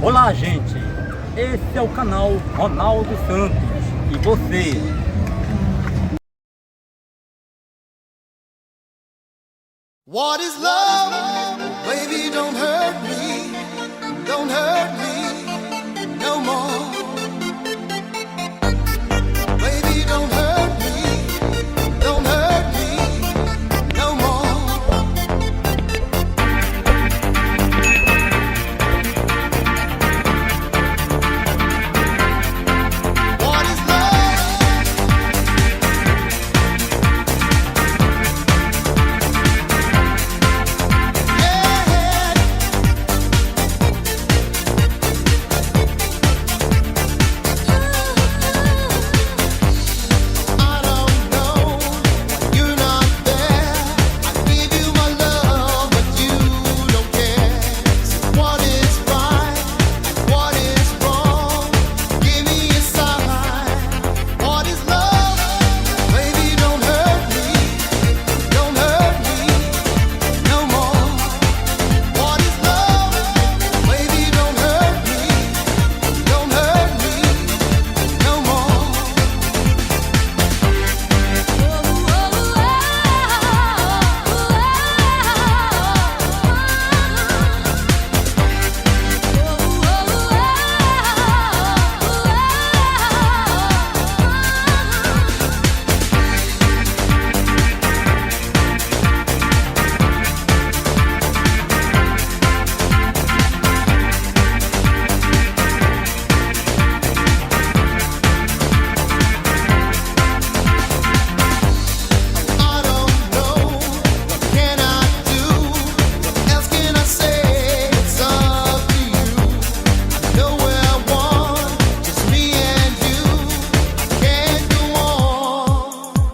Olá, gente, esse é o canal Ronaldo Santos. E você? What is love? Baby, don't hurt me. Don't hurt me no more. Baby, don't hurt me. Don't hurt me no more.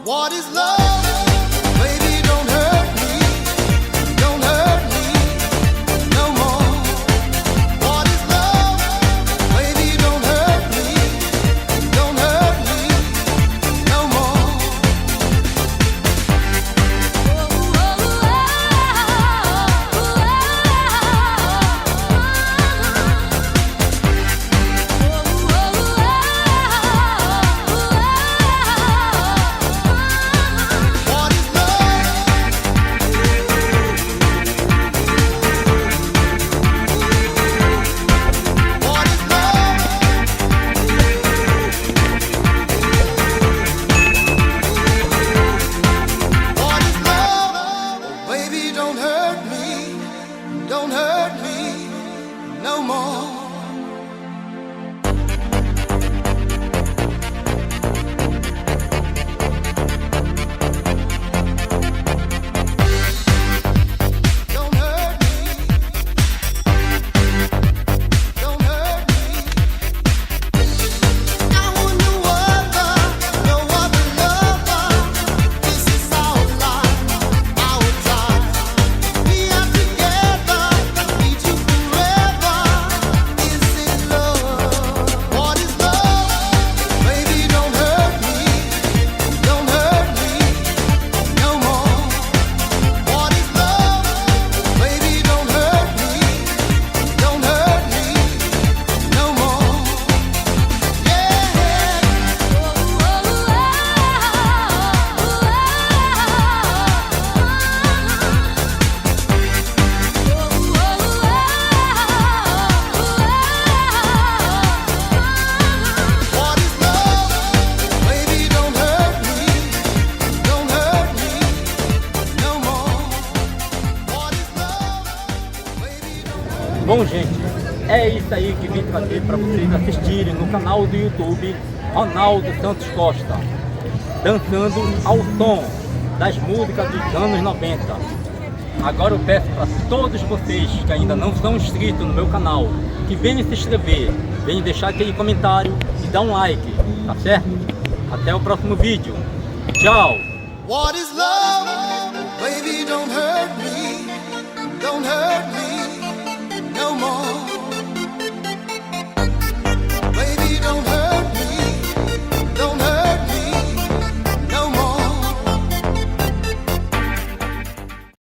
What is love? Don't hurt me no more. Bom, gente, é isso aí que vim trazer para vocês assistirem no canal do YouTube Ronaldo Santos Costa, dançando ao som das músicas dos anos 90. Agora eu peço para todos vocês que ainda não são inscritos no meu canal, que venham se inscrever, venham deixar aquele comentário e dar um like, tá certo? Até o próximo vídeo. Tchau! What is love? Baby, don't hurt